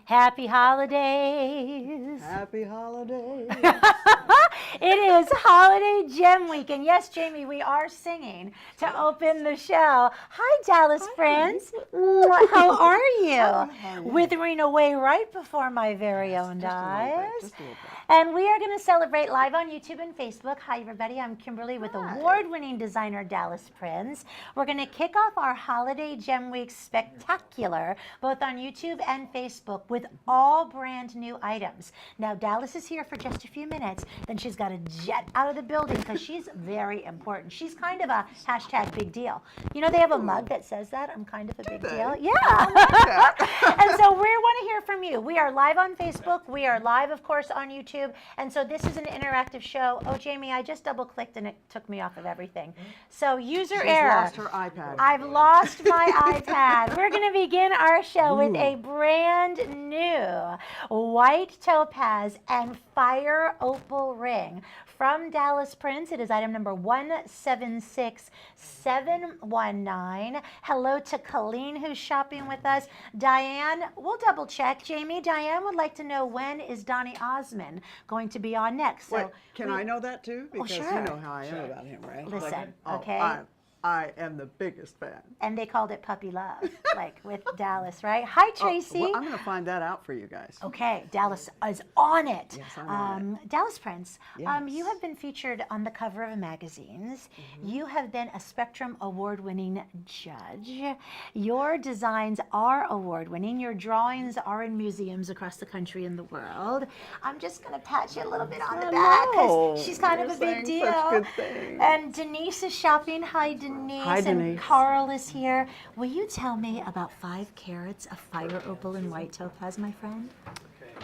Happy holidays. Happy holidays. It is Holiday Gem Week, and yes, Jamie, we are singing to open the show. Hi, Dallas friends. How are you? Withering away right before my very own eyes. And we are going to celebrate live on YouTube and Facebook. Hi, everybody. I'm Kimberly with award-winning designer Dallas Prince. We're going to kick off our Holiday Gem Week Spectacular, both on YouTube and Facebook, with all brand new items. Now, Dallas is here for just a few minutes. Then she's got to jet out of the building because she's very important. She's kind of a hashtag big deal. You know, they have a mug that says that. I'm kind of a big deal. Yeah. And so we want to hear from you. We are live on Facebook. We are live, of course, on YouTube. And so this is an interactive show. Oh, Jamie, I just double-clicked and it took me off of everything. So user error. She's lost her iPad. I've lost my iPad. We're going to begin our show with a brand new white topaz and fire opal ring from Dallas Prince. It is item number 176719. Hello to Colleen, who's shopping with us. Diane, we'll double check. Jamie, Diane would like to know, when is Donny Osmond going to be on next? Wait, can I know that too? Because sure. you know how I am about him, right? Listen, Like, okay. I am the biggest fan. And they called it Puppy Love, like with Dallas, right? Hi, Tracy. Well, I'm going to find that out for you guys. Okay, Dallas is on it. Yes, I'm on Dallas Prince, Yes. you have been featured on the cover of magazines. You have been a Spectrum Award-winning judge. Your designs are award-winning. Your drawings are in museums across the country and the world. I'm just going to pat you a little bit on the back because she's kind of a big deal. Such good things. And Denise is shopping. Hi, Denise. Hi, And Denise. Carl is here. Will you tell me about 5 carats of fire opal and white topaz, my friend?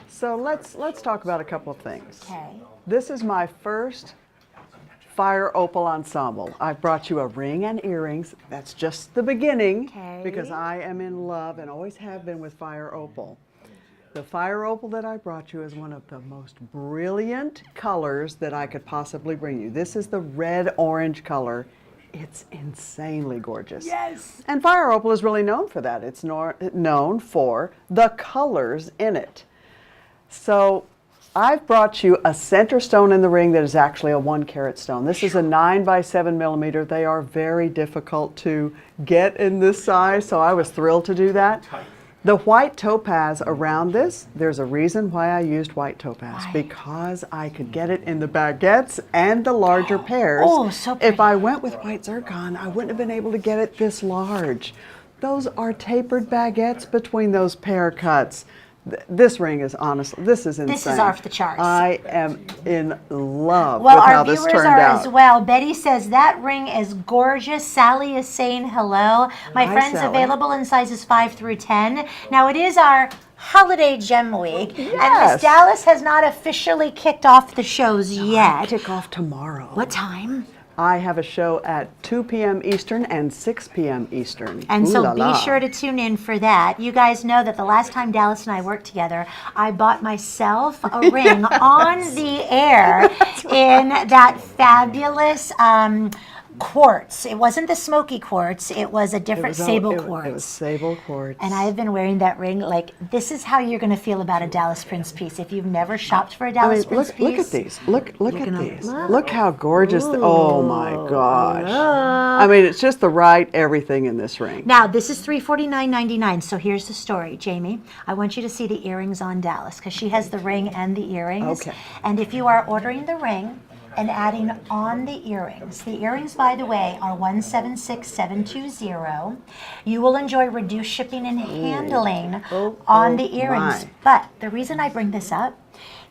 So let's talk about a couple of things. Okay. This is my first fire opal ensemble. I've brought you a ring and earrings. That's just the beginning, Okay. because I am in love and always have been with fire opal. The fire opal that I brought you is one of the most brilliant colors that I could possibly bring you. This is the red-orange color. It's insanely gorgeous. Yes. And fire opal is really known for that. It's known for the colors in it. So I've brought you a center stone in the ring that is actually a 1-carat stone. This is a 9 by 7 millimeter. They are very difficult to get in this size, so I was thrilled to do that. The white topaz around this, there's a reason why I used white topaz. Why? Because I could get it in the baguettes and the larger pairs. Oh, so pretty. If I went with white zircon, I wouldn't have been able to get it this large. Those are tapered baguettes between those pair cuts. This ring is honestly, this is insane. This is off the charts. I am in love Well, with how our this viewers turned are out. as well. Betty says that ring is gorgeous. Sally is saying hello. My Hi, friend's Sally. available in sizes 5 through 10. Now, it is our Holiday Gem Week, and Yes. Miss Dallas has not officially kicked off the shows yet. Kick off tomorrow. What time? I have a show at 2 p.m. Eastern and 6 p.m. Eastern. And Ooh so la be la. sure to tune in for that. You guys know that the last time Dallas and I worked together, I bought myself a ring on the air in that fabulous quartz. It wasn't the smoky quartz. It was a different sable quartz. It was sable quartz. And I have been wearing that ring. Like, this is how you're going to feel about a Dallas Prince piece. If you've never shopped for a Dallas Prince piece. Look at these. Look at gonna these. love- Look how gorgeous. Oh my gosh. Look. I mean, it's just the right everything in this ring. Now, this is $349.99, so here's the story, Jamie. I want you to see the earrings on Dallas, because she has the ring and the earrings. Okay. And if you are ordering the ring and adding on the earrings, by the way, are 176720. You will enjoy reduced shipping and handling on the earrings. my. But the reason I bring this up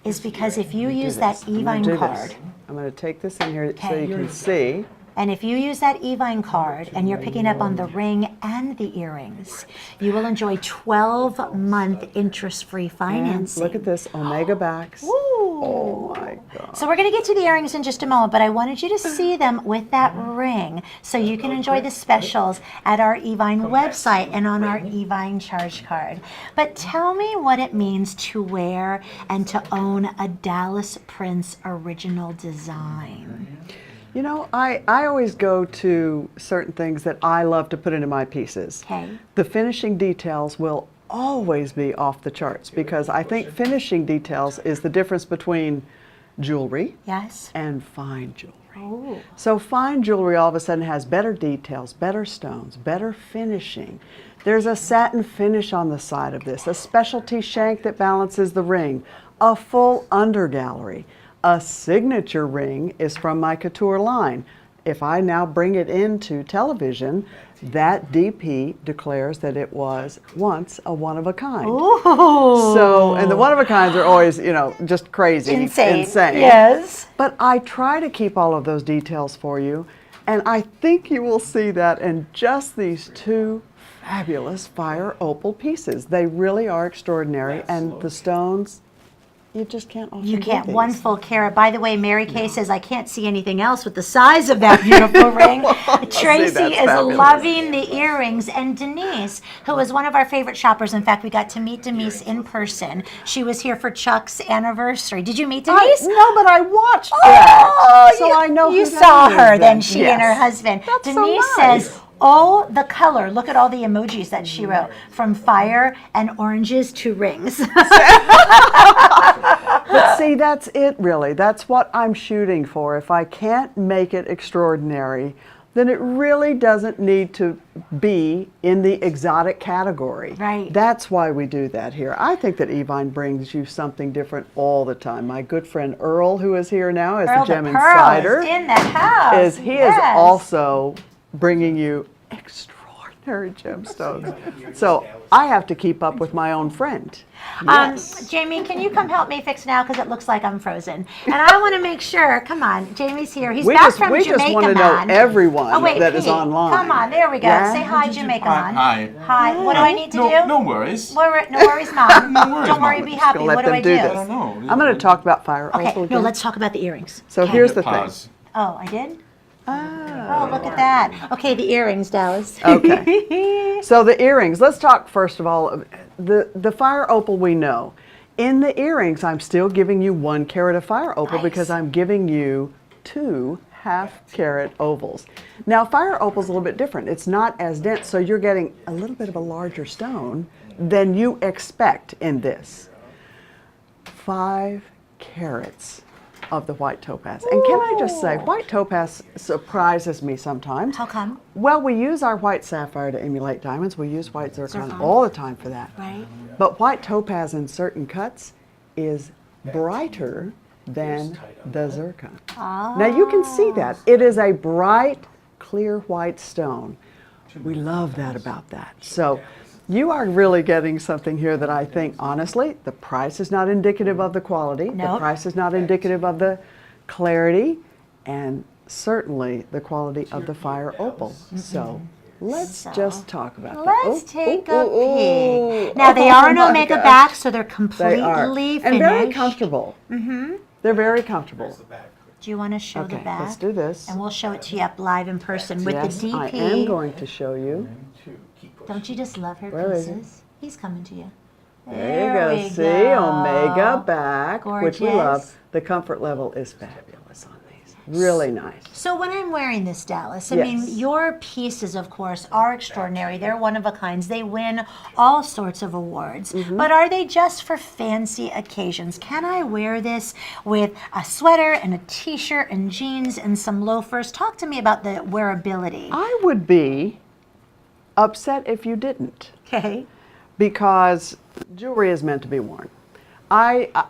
is because if you use that I'm gonna Evine do card, this. I'm going to take this in here so Okay. you can see. and if you use that Evine card and you're picking up on the ring and the earrings, you will enjoy 12-month interest-free And financing. look at this Omega backs. Ooh. Oh my God. So we're going to get to the earrings in just a moment, but I wanted you to see them with that ring so you can enjoy the specials at our Evine website and on our Evine charge card. But tell me what it means to wear and to own a Dallas Prince original design. You know, I always go to certain things that I love to put into my pieces. Okay. The finishing details will always be off the charts because I think finishing details is the difference between jewelry Yes. and fine jewelry. Oh. So fine jewelry all of a sudden has better details, better stones, better finishing. There's a satin finish on the side of this, a specialty shank that balances the ring, a full undergallery. A signature ring is from my couture line. If I now bring it into television, that DP declares that it was once a one-of-a-kind. Ooh. So, and the one-of-a-kinds are always, just crazy. Insane. Yes. But I try to keep all of those details for you, and I think you will see that in just these two fabulous fire opal pieces. They really are extraordinary, and the stones, you just can't often You do can't. these. 1 full carat. By the way, Mary Kay says, I can't see anything else with the size of that beautiful ring. Tracy that's is fabulous. loving the earrings. And Denise, who is one of our favorite shoppers. In fact, we got to meet Denise in person. She was here for Chuck's anniversary. Did you meet Denise? No, but I watched that. So I know you who that saw is her then, then. she and her Yes. husband. That's so Denise nice. says, oh, the color. Look at all the emojis that she wrote. From fire and oranges to rings. But see, that's it really. That's what I'm shooting for. If I can't make it extraordinary, then it really doesn't need to be in the exotic category. Right. That's why we do that here. I think that Evine brings you something different all the time. My good friend Earl, who is here now as Earl the Gem the Pearl Insider, is in the house. he is also bringing you extraordinary gemstones. So I have to keep up with my own friend. Yes. Jamie, can you come help me fix now? Because it looks like I'm frozen. And I want to make sure, come on, Jamie's here. He's back from we Jamaica just want to know Man. everyone Oh, wait, that is Pete, online. come on, there we go. Yeah? Say hi, Jamaica Man. Hi. Hi. What do I need to do? No worries. No worries, Mom. No worries, Don't worry, Mom. be Just happy. gonna let What do them I do do? this. I don't know. I'm going to talk about fire Okay, opal no, again. let's talk about the earrings. So Okay. here's the thing. Pause. Oh, I did? Oh. Oh, look at that. Okay, the earrings, Dallas. Okay. So the earrings. Let's talk first of all. The fire opal we know. In the earrings, I'm still giving you 1 carat of fire opal Nice. because I'm giving you 2 half-carat ovals. Now, fire opal's a little bit different. It's not as dense, so you're getting a little bit of a larger stone than you expect in this. 5 carats of the white topaz. And can I just say, white topaz surprises me sometimes. How come? Well, we use our white sapphire to emulate diamonds. We use white zircon Zircon. all the time for that. Right. But white topaz in certain cuts is brighter than the zircon. Now you can see that. It is a bright, clear white stone. We love that about that. So you are really getting something here that I think, honestly, the price is not indicative of the quality. The Nope. price is not indicative of the clarity, and certainly the quality of the fire opal. So let's just talk about that. Let's Oh, take oh, a oh, peek. Now, they oh are an my omega gosh. back, so they're They completely are. finished. And very comfortable. They're very comfortable. Do you want to show the Okay, back? let's do this. And we'll show it to you up live in person with Yes, the I DP. am going to show you. Don't you just love her Where is it? pieces? He's coming to you. There you go. we See, go. omega back, which we love. Gorgeous. The comfort level is fabulous on these. Really nice. So when I'm wearing this, Dallas, I mean, Yes. your pieces, of course, are extraordinary. They're one of a kinds. They win all sorts of awards. Mm-hmm. But are they just for fancy occasions? Can I wear this with a sweater and a t-shirt and jeans and some loafers? Talk to me about the wearability. I would be upset if you didn't, Okay. because jewelry is meant to be worn.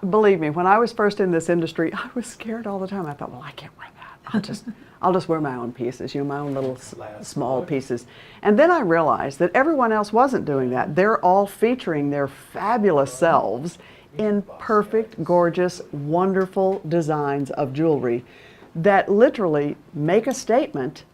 Believe me, when I was first in this industry, I was scared all the time. I thought, well, I can't wear that. I'll just wear my own pieces, my own little small pieces. And then I realized that everyone else wasn't doing that. They're all featuring their fabulous selves in perfect, gorgeous, wonderful designs of jewelry that literally make a statement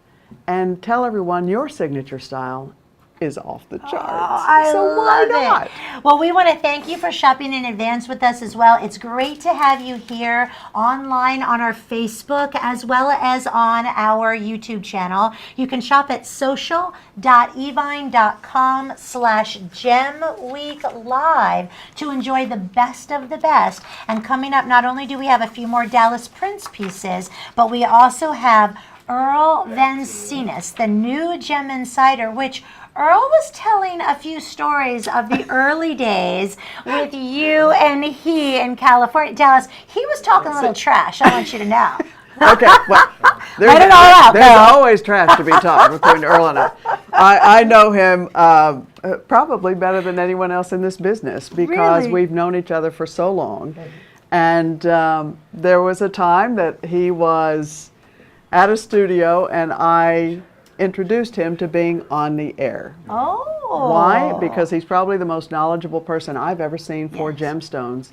and tell everyone your signature style is off the charts. I so why love not? it. Well, we want to thank you for shopping in advance with us as well. It's great to have you here online on our Facebook as well as on our YouTube channel. You can shop at social.evine.com/gemweeklive to enjoy the best of the best. And coming up, not only do we have a few more Dallas Prince pieces, but we also have Earl Senus, the new Gem Insider, which, Earl was telling a few stories of the early days with you and he in California, Dallas. He was talking a little trash, I want you to know. Okay, well, Let it all out, there's Earl. always trash to be talked between Earl and I. I know him probably better than anyone else in this business because Really? we've known each other for so long. And there was a time that he was at a studio and I introduced him to being on the air. Oh. Why? Because he's probably the most knowledgeable person I've ever seen for gemstones.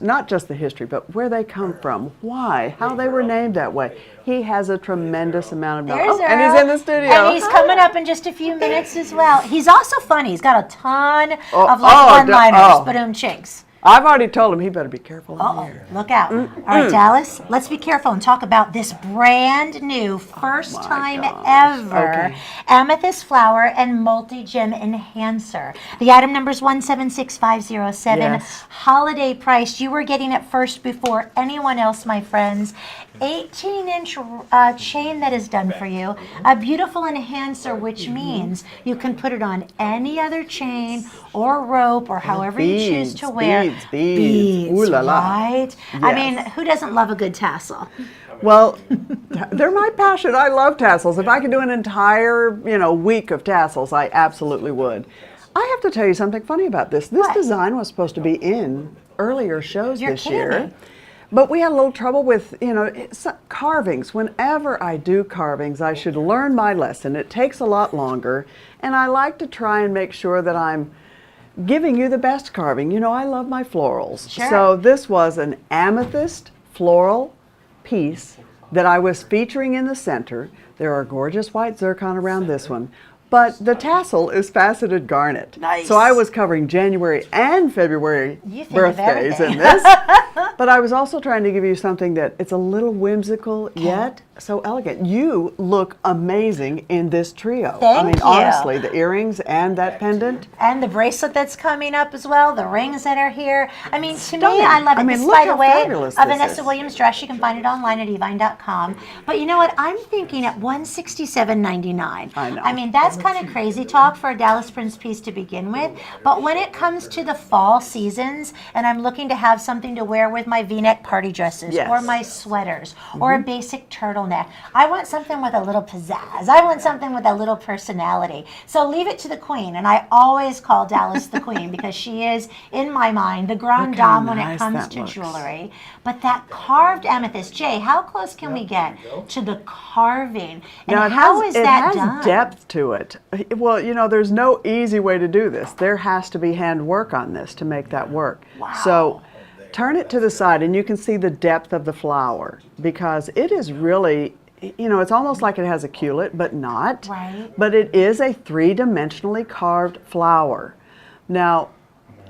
Not just the history, but where they come from, why, how they were named that way. He has a tremendous amount of knowledge. There's And he's Earl. in the studio. And he's coming up in just a few minutes as well. He's also funny. He's got a ton of like oh, one-liners, ba-doom chinks. I've already told him he better be careful in Uh-oh, here. look out. All right, Dallas, let's be careful and talk about this brand new, first time ever Okay. amethyst flower and multi-gem enhancer. The item number is 176507. Yes. Holiday price. You were getting it first before anyone else, my friends. 18-inch chain that is done for you. A beautiful enhancer, which means you can put it on any other chain or rope or however you choose to wear. Beads. Ooh la la. Right? I Yes. mean, who doesn't love a good tassel? Well, they're my passion. I love tassels. If I could do an entire, week of tassels, I absolutely would. I have to tell you something funny about this. This What? design was supposed to be in earlier shows You're this kidding year. me. But we had a little trouble with, carvings. Whenever I do carvings, I should learn my lesson. It takes a lot longer, and I like to try and make sure that I'm giving you the best carving. I love my florals. Sure. So this was an amethyst floral piece that I was featuring in the center. There are gorgeous white zircon around this one. But the tassel is faceted garnet. Nice. So I was covering January and February You think of birthdays everything. in this. But I was also trying to give you something that it's a little whimsical yet so elegant. You look amazing in this trio. Thank you. Honestly, the earrings and that pendant. And the bracelet that's coming up as well, the rings that are here. I mean, to me, Stunning. I love it. I mean, This, look by the how way, fabulous a this Vanessa is. Williams dress. You can find it online at evine.com. But you know what? I'm thinking at $167.99. I know. I mean, that's kind of crazy talk for a Dallas Prince piece to begin with. But when it comes to the fall seasons, and I'm looking to have something to wear with my V-neck party dresses Yes. or my sweaters or a basic turtleneck, I want something with a little pizzazz. I want something with a little personality. So leave it to the queen. And I always call Dallas the queen because she is, in my mind, the grande Look how dame when it nice comes that to looks. jewelry. But that carved amethyst, Jay, how close can we get to the carving? And Now, how is that it done? has depth to it. Well, there's no easy way to do this. There has to be hand work on this to make that work. Wow. So turn it to the side and you can see the depth of the flower because it is really, it's almost like it has a culet, but not. Right. But it is a three-dimensionally carved flower. Now,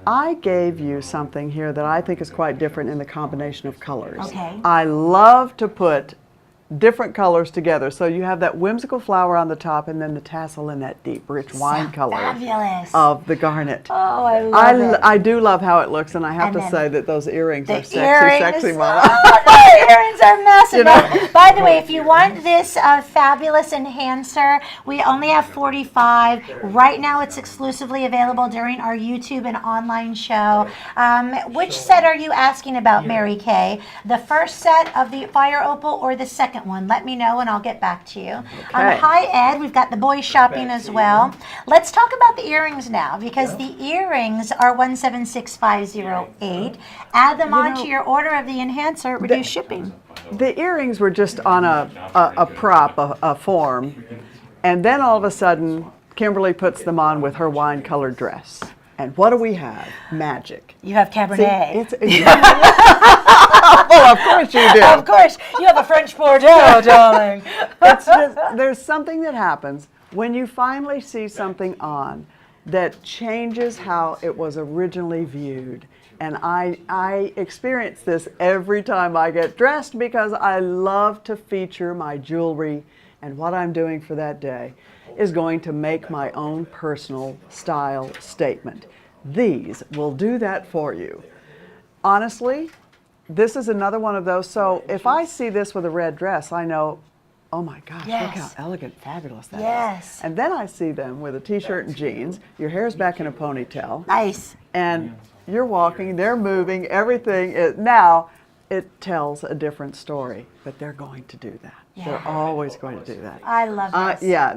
I gave you something here that I think is quite different in the combination of colors. Okay. I love to put different colors together. So you have that whimsical flower on the top and then the tassel in that deep, rich wine So color fabulous. of the garnet. Oh, I love it. I do love how it looks, and I have And to then say that those earrings The are sexy, earrings, sexy, oh, mama. the earrings are massive. Now, by the way, if you want this fabulous enhancer, we only have 45. Right now, it's exclusively available during our YouTube and online show. Which set are you asking about, Mary Kay? The first set of the fire opal or the second one? Let me know and I'll get back to you. Okay. Hi, Ed. We've got the boys shopping as well. Let's talk about the earrings now because the earrings are 176508. Add them on to your order of the enhancer, reduce shipping. The earrings were just on a prop, a form, and then all of a sudden, Kimberly puts them on with her wine-colored dress. And what do we have? Magic. You have Cabernet. Well, of course you do. Of course, you have a French Bordeaux, darling. It's just, there's something that happens when you finally see something on that changes how it was originally viewed. And I experience this every time I get dressed because I love to feature my jewelry, and what I'm doing for that day is going to make my own personal style statement. These will do that for you. Honestly, this is another one of those. So if I see this with a red dress, I know oh my gosh, look Yes. how elegant, fabulous that is. Yes. And then I see them with a t-shirt and jeans, your hair's back in a ponytail, Nice. and you're walking, they're moving, everything is, now it tells a different story, but they're going to do that. They're always going to do that. I love this. Yeah,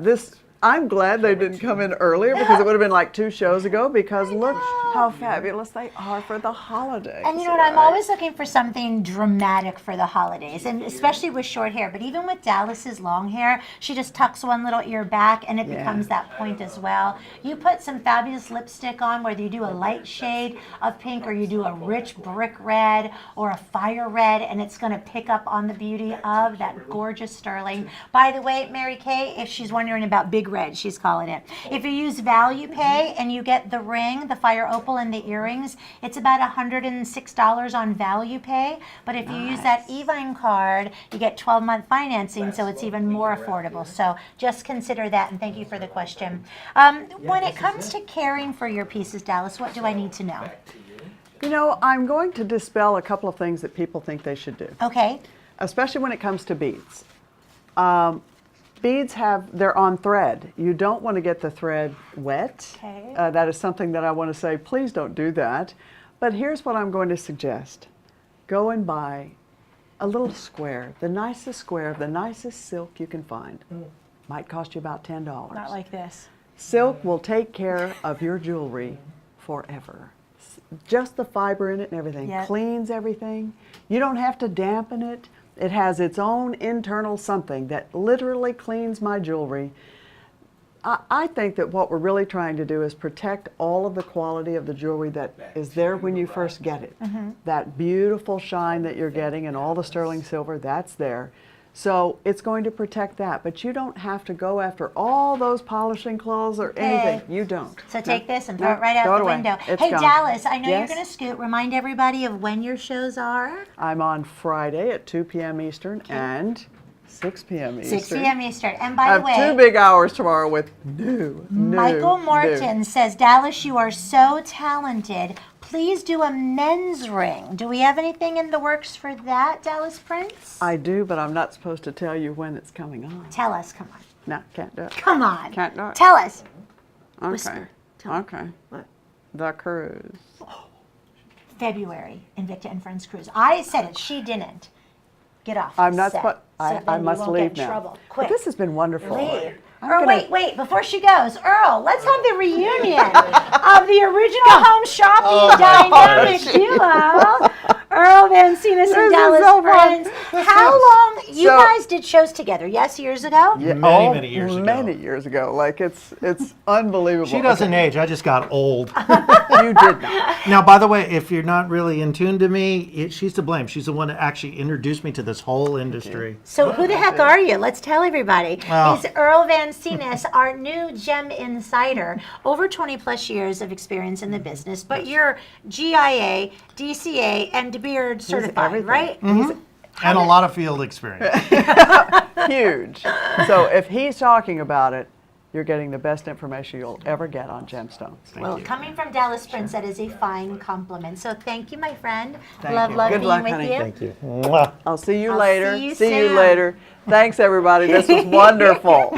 I'm glad they didn't come in earlier because it would have been like 2 shows ago because look how fabulous they are for the holidays. And you know what, I'm always looking for something dramatic for the holidays, and especially with short hair. But even with Dallas's long hair, she just tucks one little ear back and it becomes that point as well. You put some fabulous lipstick on, whether you do a light shade of pink or you do a rich brick red or a fire red, and it's going to pick up on the beauty of that gorgeous sterling. By the way, Mary Kay, if she's wondering about big red, she's calling it. If you use Value Pay and you get the ring, the fire opal, and the earrings, it's about $106 on Value Pay. But if you use that Evine card, you get 12-month financing, so it's even more affordable. So just consider that, and thank you for the question. When it comes to caring for your pieces, Dallas, what do I need to know? You know, I'm going to dispel a couple of things that people think they should do, Okay. especially when it comes to beads. Beads they're on thread. You don't want to get the thread wet. Okay. That is something that I want to say, please don't do that. But here's what I'm going to suggest. Go and buy a little square, the nicest square, the nicest silk you can find. Might cost you about $10. Not like this. Silk will take care of your jewelry forever. Just the fiber in it and everything cleans everything. You don't have to dampen it. It has its own internal something that literally cleans my jewelry. I think that what we're really trying to do is protect all of the quality of the jewelry that is there when you first get it. That beautiful shine that you're getting and all the sterling silver, that's there. So it's going to protect that, but you don't have to go after all those polishing cloths or anything. You don't. So take this and throw it right out the window. It's Hey, gone. Dallas, I know Yes? you're going to scoot. Remind everybody of when your shows are. I'm on Friday at 2 p.m. Eastern and 6 p.m. Eastern. 6 p.m. Eastern. And I by the have way, 2 big hours tomorrow with Michael Martin says, Dallas, you are so talented. Please do a men's ring. Do we have anything in the works for that, Dallas Prince? I do, but I'm not supposed to tell you when it's coming on. Tell us, come on. No, can't do it. Come on. Can't do it. Tell us. Okay. Whisper. Tell me. Okay. The cruise. February, Invicta and Friends Cruise. I said it, she didn't. Get off I'm the not set. supposed. So I then must you won't leave get in now. trouble. But Quick. this has been wonderful. Leave. I'm Or gonna- wait, before she goes, Earl, let's have the reunion of the original home shopping dynamic duo. Earl Van Senus This and is Dallas so fun. Friends. How long, you So- guys did shows together, yes, years ago? Yeah, Many years ago. Many years ago. Like it's unbelievable. She doesn't age. I just got old. You did not. Now, by the way, if you're not really in tune to me, she's to blame. She's the one that actually introduced me to this whole industry. So who the heck are you? Let's tell everybody. Well- He's Earl Van Senus, our new gem insider. Over 20 plus years of experience in the business, but you're GIA, DCA, and DeBeard certified, everything. right? And a lot of field experience. Huge. So if he's talking about it, you're getting the best information you'll ever get on gemstones. Well, coming from Dallas Prince, that is a fine compliment. So thank you, my friend. Thank love you. being Good luck, with honey. you. Thank you. Mwah. I'll see you I'll later. see you you soon. later. Thanks, everybody. This was wonderful.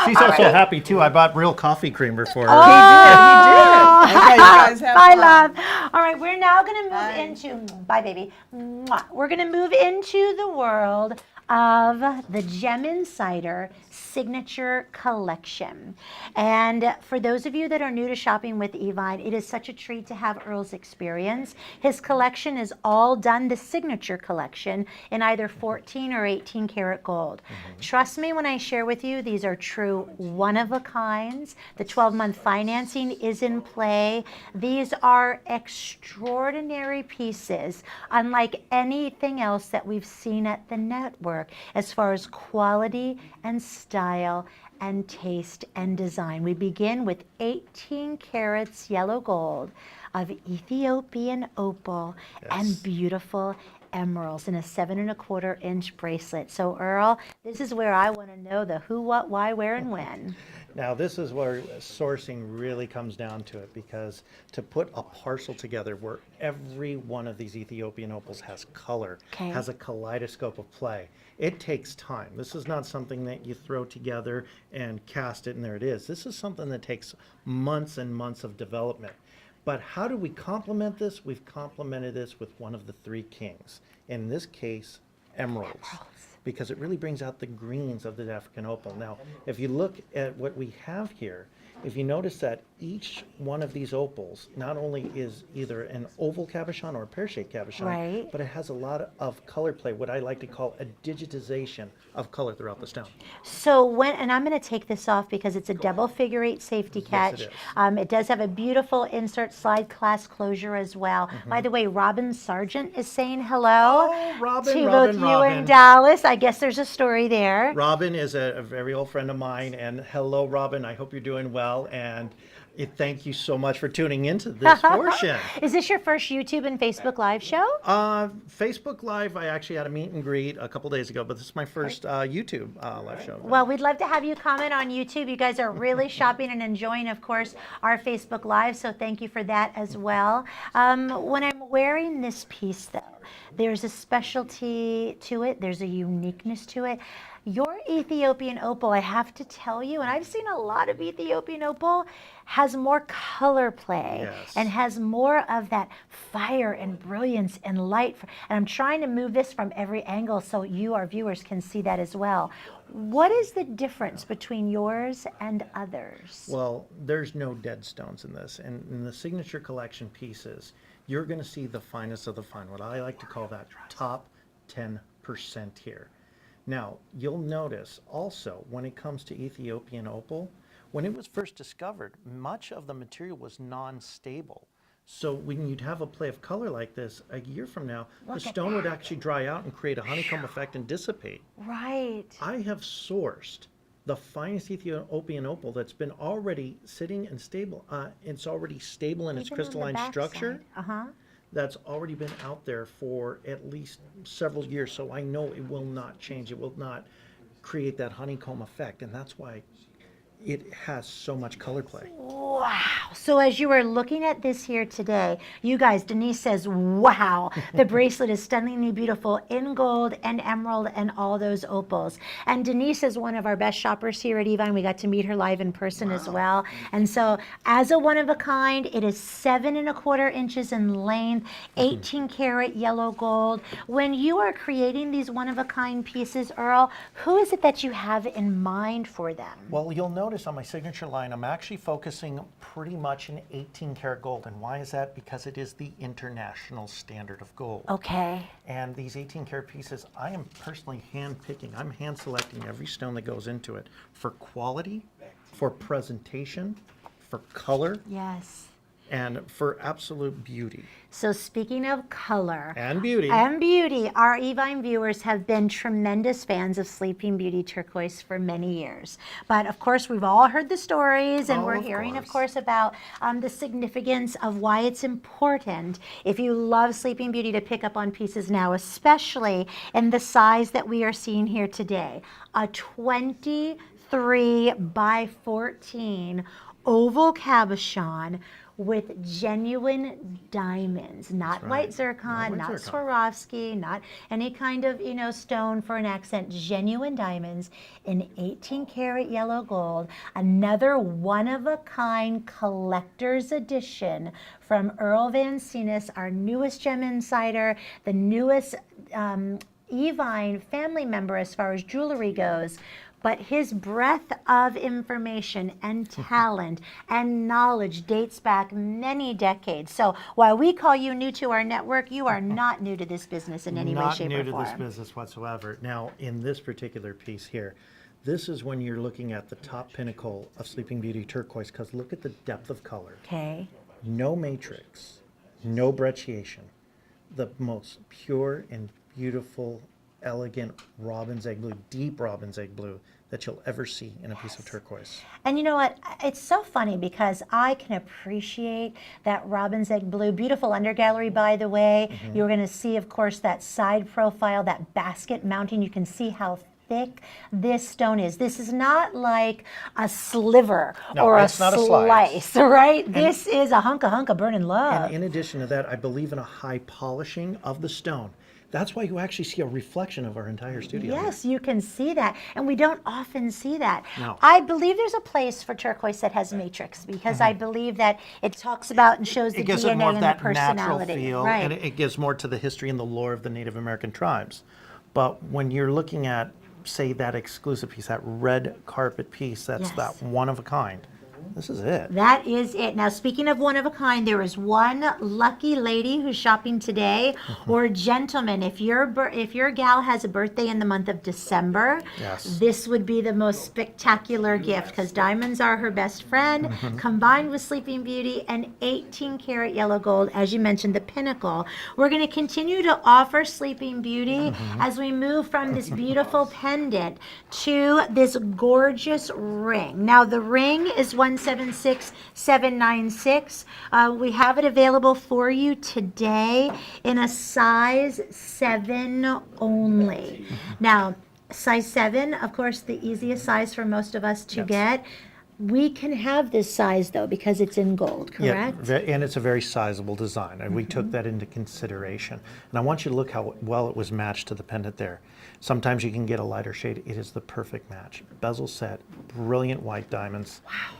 She's also happy, too. I bought real coffee creamer for her. He did. Okay, you guys have Bye, fun. love. All right, we're now going to move into, bye, baby. Mwah. We're going to move into the world of the Gem Insider Signature Collection. And for those of you that are new to shopping with Evine, it is such a treat to have Earl's experience. His collection is all done, the Signature Collection, in either 14 or 18 karat gold. Trust me when I share with you, these are true one-of-a-kinds. The 12-month financing is in play. These are extraordinary pieces, unlike anything else that we've seen at the network as far as quality and style and taste and design. We begin with 18 carats yellow gold of Ethiopian opal and beautiful emeralds in a 7¼ inch bracelet. So Earl, this is where I want to know the who, what, why, where, and when. Now, this is where sourcing really comes down to it, because to put a parcel together where every one of these Ethiopian opals has color, Okay. has a kaleidoscope of play, it takes time. This is not something that you throw together and cast it and there it is. This is something that takes months and months of development. But how do we complement this? We've complemented this with one of the three kings. In this case, emeralds. Because it really brings out the greens of the African opal. Now, if you look at what we have here, if you notice that each one of these opals not only is either an oval cabochon or a pear-shaped cabochon, Right. but it has a lot of color play, what I like to call a digitization of color throughout the stone. So when, and I'm going to take this off because it's a double figure 8 safety catch. Yes, it is. It does have a beautiful insert slide clasp closure as well. By the way, Robin Sargent is saying hello Oh, Robin, to Robin, both you Robin. and Dallas. I guess there's a story there. Robin is a very old friend of mine, and hello, Robin. I hope you're doing well, and thank you so much for tuning into this portion. Is this your first YouTube and Facebook Live show? Facebook Live, I actually had a meet and greet a couple days ago, but this is my first YouTube live show. Well, we'd love to have you comment on YouTube. You guys are really shopping and enjoying, of course, our Facebook Live, so thank you for that as well. When I'm wearing this piece, though, there's a specialty to it. There's a uniqueness to it. Your Ethiopian opal, I have to tell you, and I've seen a lot of Ethiopian opal, has more color play. Yes. And has more of that fire and brilliance and light. And I'm trying to move this from every angle so you, our viewers, can see that as well. What is the difference between yours and others? Well, there's no dead stones in this. And in the signature collection pieces, you're going to see the finest of the fine, what I like to call that top 10% here. Now, you'll notice also when it comes to Ethiopian opal, when it was first discovered, much of the material was non-stable. So when you'd have a play of color like this, a year from now, the stone would actually dry out and create a honeycomb effect and dissipate. Right. I have sourced the finest Ethiopian opal that's been already sitting and stable. It's already stable in its Even on the crystalline back structure. side. That's already been out there for at least several years, so I know it will not change. It will not create that honeycomb effect, and that's why it has so much color play. Wow. So as you were looking at this here today, you guys, Denise says, wow, the bracelet is stunningly beautiful in gold and emerald and all those opals. And Denise is one of our best shoppers here at Evine. We got to meet her live in person as well. And so as a one of a kind, it is 7¼ inches in length, 18 karat yellow gold. When you are creating these one of a kind pieces, Earl, who is it that you have in mind for them? Well, you'll notice on my signature line, I'm actually focusing pretty much in 18 karat gold. And why is that? Because it is the international standard of gold. Okay. And these 18 karat pieces, I am personally hand picking. I'm hand selecting every stone that goes into it for quality, for presentation, for color, Yes. and for absolute beauty. So speaking of color And beauty. our Evine viewers have been tremendous fans of Sleeping Beauty turquoise for many years. But of course, we've all heard the stories, and Oh, we're of hearing, of course. course, about the significance of why it's important, if you love Sleeping Beauty, to pick up on pieces now, especially in the size that we are seeing here today. A 23 by 14 oval cabochon with genuine diamonds, not white zircon, not Swarovski, not any kind of, stone for an accent, genuine diamonds in 18 karat yellow gold, another one-of-a-kind collector's edition from Earl Van Senus, our newest gem insider, the newest Evine family member as far as jewelry goes. But his breadth of information and talent and knowledge dates back many decades. So while we call you new to our network, you are not new to this business in any way, shape, or form. Not new to this business whatsoever. Now, in this particular piece here, this is when you're looking at the top pinnacle of Sleeping Beauty turquoise, because look at the depth of color. Okay. No matrix, no brecciation. The most pure and beautiful, elegant robin's egg blue, deep robin's egg blue that you'll ever see in a piece of turquoise. And you know what? It's so funny because I can appreciate that robin's egg blue. Beautiful undergallery, by the way. You're going to see, of course, that side profile, that basket mounting. You can see how thick this stone is. This is not like a sliver No, or it's not a slice. right? This is a hunk of burning love. And in addition to that, I believe in a high polishing of the stone. That's why you actually see a reflection of our entire studio. Yes, you can see that. And we don't often see that. No. I believe there's a place for turquoise that has matrix because I believe that it talks about and shows the It gives DNA it more of and the that natural personality. feel, Right. and it gives more to the history and the lore of the Native American tribes. But when you're looking at, say, that exclusive piece, that red carpet piece, that's Yes. that one of a kind, this is it. That is it. Now, speaking of one of a kind, there is one lucky lady who's shopping today, or gentleman. If your gal has a birthday in the month of December, Yes. this would be the most spectacular gift because diamonds are her best friend, combined with Sleeping Beauty and 18-karat yellow gold, as you mentioned, the pinnacle. We're going to continue to offer Sleeping Beauty as we move from this beautiful pendant to this gorgeous ring. Now, the ring is 176796. We have it available for you today in a size 7 only. Now, size 7, of course, the easiest size for most of us to get. We can have this size though because it's in gold, correct? Yeah, and it's a very sizable design, and we took that into consideration. And I want you to look how well it was matched to the pendant there. Sometimes you can get a lighter shade. It is the perfect match. Bezel set, brilliant white diamonds. Wow.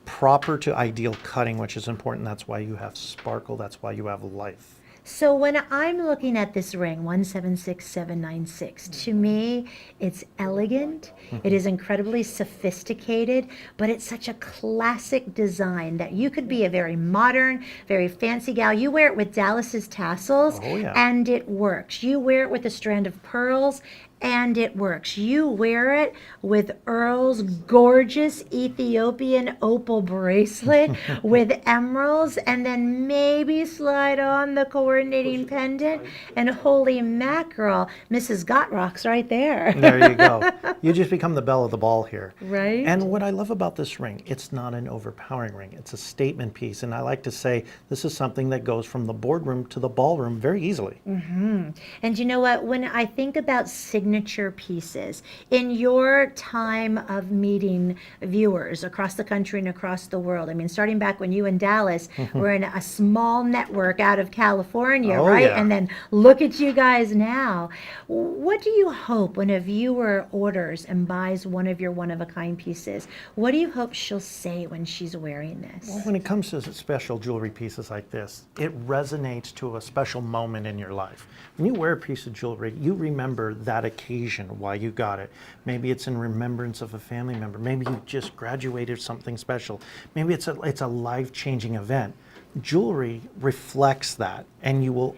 Proper to ideal cutting, which is important. That's why you have sparkle. That's why you have life. So when I'm looking at this ring, 176796, to me, it's elegant. It is incredibly sophisticated, but it's such a classic design that you could be a very modern, very fancy gal. You wear it with Dallas's tassels, Oh, yeah. and it works. You wear it with a strand of pearls, and it works. You wear it with Earl's gorgeous Ethiopian opal bracelet with emeralds, and then maybe slide on the coordinating pendant, and holy mackerel, Mrs. Gotrock's right there. There you go. You just become the belle of the ball here. Right. And what I love about this ring, it's not an overpowering ring. It's a statement piece. And I like to say this is something that goes from the boardroom to the ballroom very easily. And you know what? When I think about signature pieces, in your time of meeting viewers across the country and across the world, I mean, starting back when you and Dallas were in a small network out of California, Oh, right? yeah. And then look at you guys now. What do you hope when a viewer orders and buys one of your one-of-a-kind pieces? What do you hope she'll say when she's wearing this? Well, when it comes to special jewelry pieces like this, it resonates to a special moment in your life. When you wear a piece of jewelry, you remember that occasion, why you got it. Maybe it's in remembrance of a family member. Maybe you just graduated something special. Maybe it's a life-changing event. Jewelry reflects that, and you will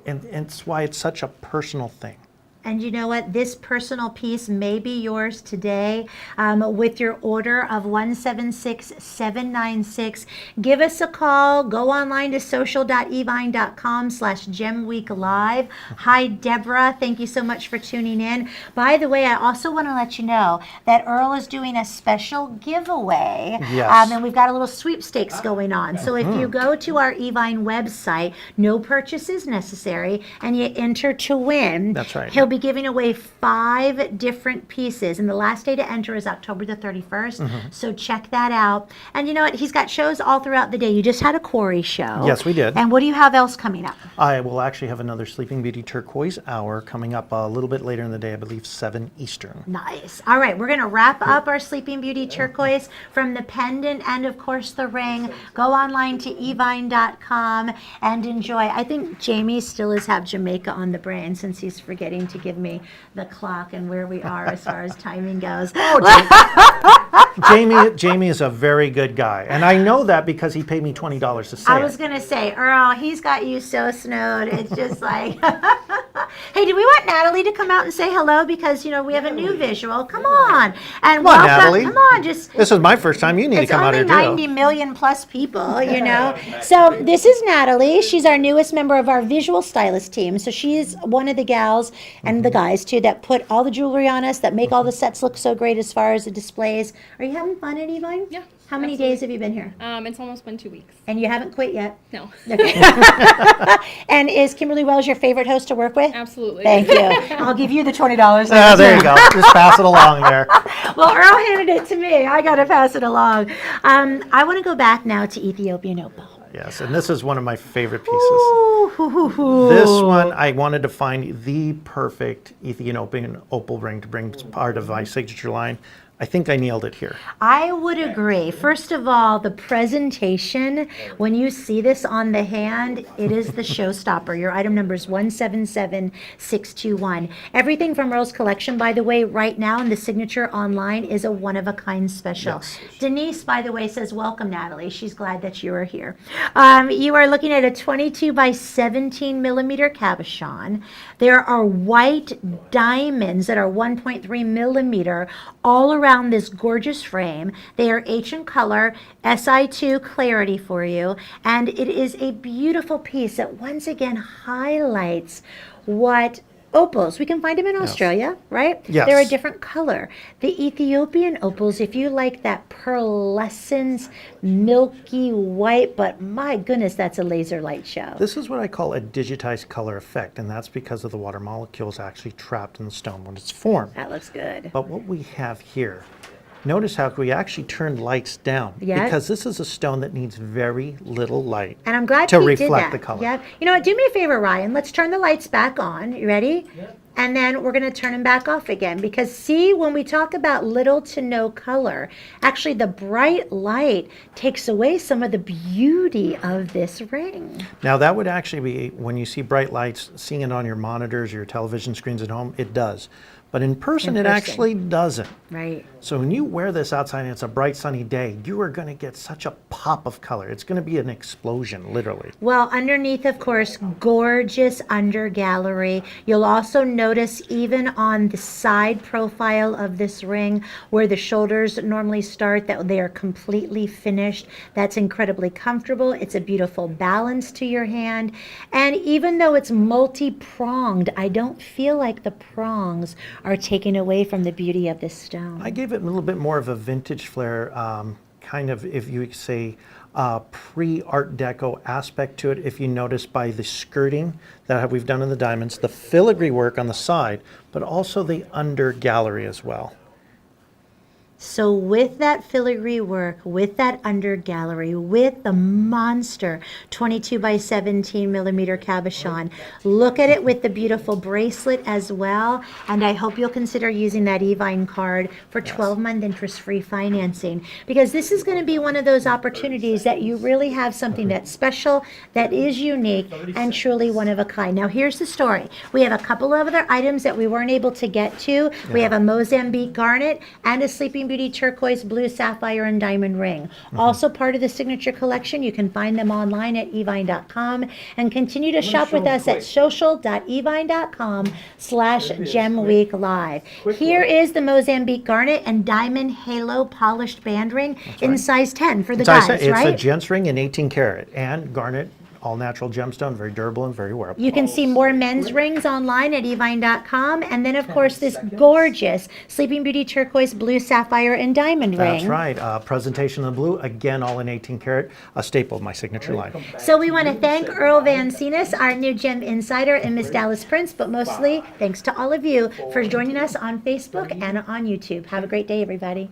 and it's why it's such a personal thing. And you know what? This personal piece may be yours today with your order of 176796. Give us a call. Go online to social.evine.com/gemweeklive. Hi, Deborah. Thank you so much for tuning in. By the way, I also want to let you know that Earl is doing a special giveaway. Yes. And we've got a little sweepstakes going on. So if you go to our Evine website, no purchase is necessary, and you enter to win. That's right. He'll be giving away 5 different pieces, and the last day to enter is October the 31st. So check that out. And you know what? He's got shows all throughout the day. You just had a Corey show. Yes, we did. And what do you have else coming up? I will actually have another Sleeping Beauty Turquoise Hour coming up a little bit later in the day, I believe 7 Eastern. Nice. All right, we're going to wrap up our Sleeping Beauty Turquoise from the pendant and, of course, the ring. Go online to evine.com and enjoy. I think Jamie still have Jamaica on the brain since he's forgetting to give me the clock and where we are as far as timing goes. Jamie is a very good guy, and I know that because he paid me $20 to say I was it. going to say, Earl, he's got you so snowed. It's just like, Hey, do we want Natalie to come out and say hello? Because, we have a new visual. Come on. And Come on, welcome. Natalie. Come on, just. This is my first time. You need to It's come out only here too. 90 million plus people, So this is Natalie. She's our newest member of our visual stylist team. So she's one of the gals and the guys too that put all the jewelry on us, that make all the sets look so great as far as the displays. Are you having fun at Evine? Yeah. How many absolutely. days have you been here? It's almost been 2 weeks. And you haven't quit yet? No. Okay. And is Kimberly Wells your favorite host to work with? Absolutely. Thank you. I'll give you the $20. Ah, there you go. Just pass it along there. Well, Earl handed it to me. I got to pass it along. I want to go back now to Ethiopian opal. Yes, and this is one of my favorite pieces. Ooh, hoo, hoo, hoo. This one, I wanted to find the perfect Ethiopian opal ring to bring as part of my signature line. I think I nailed it here. I would agree. First of all, the presentation, when you see this on the hand, it is the showstopper. Your item number is 177621. Everything from Earl's collection, by the way, right now in the signature online is a one-of-a-kind special. Yes. Denise, by the way, says, welcome, Natalie. She's glad that you are here. You are looking at a 22 by 17 millimeter cabochon. There are white diamonds that are 1.3 millimeter all around this gorgeous frame. They are H in color, SI2 clarity for you, and it is a beautiful piece that once again highlights what opals, we can find them in Australia, right? Yes. They're a different color. The Ethiopian opals, if you like that pearlescence, milky white, but my goodness, that's a laser light show. This is what I call a digitized color effect, and that's because of the water molecules actually trapped in the stone when it's formed. That looks good. But what we have here, notice how we actually turned lights down. Yeah. Because this is a stone that needs very little light And I'm glad to we did reflect that. the color. Yeah. You know what? Do me a favor, Ryan. Let's turn the lights back on. You ready? Yeah. And then we're going to turn them back off again. Because see, when we talk about little to no color, actually the bright light takes away some of the beauty of this ring. Now that would actually be, when you see bright lights, seeing it on your monitors or your television screens at home, it does. But in person, it actually doesn't. Right. So when you wear this outside and it's a bright sunny day, you are going to get such a pop of color. It's going to be an explosion, literally. Well, underneath, of course, gorgeous under gallery. You'll also notice even on the side profile of this ring where the shoulders normally start that they are completely finished. That's incredibly comfortable. It's a beautiful balance to your hand. And even though it's multi-pronged, I don't feel like the prongs are taken away from the beauty of this stone. I gave it a little bit more of a vintage flair, kind of, if you could say, pre-Art Deco aspect to it. If you notice by the skirting that we've done in the diamonds, the filigree work on the side, but also the under gallery as well. So with that filigree work, with that under gallery, with the monster 22 by 17 millimeter cabochon, look at it with the beautiful bracelet as well. And I hope you'll consider using that Evine card for 12-month interest-free financing, because this is going to be one of those opportunities that you really have something that's special, that is unique, and truly one of a kind. Now here's the story. We have a couple of other items that we weren't able to get to. We have a Mozambique garnet and a Sleeping Beauty turquoise, blue, sapphire, and diamond ring. Also part of the signature collection. You can find them online at evine.com and continue to shop with us at social.evine.com/gemweeklive. Here is the Mozambique garnet and diamond halo polished band ring in size 10 for the guys, It's right? a gents ring in 18 karat and garnet, all natural gemstone, very durable and very wearable. You can see more men's rings online at evine.com. And then, of course, this gorgeous Sleeping Beauty turquoise, blue, sapphire, and diamond ring. That's right. Presentation of the blue, again, all in 18 karat, a staple of my signature line. So we want to thank Earl Van Senus, our new gem insider, and Miss Dallas Prince, but mostly thanks to all of you for joining us on Facebook and on YouTube. Have a great day, everybody.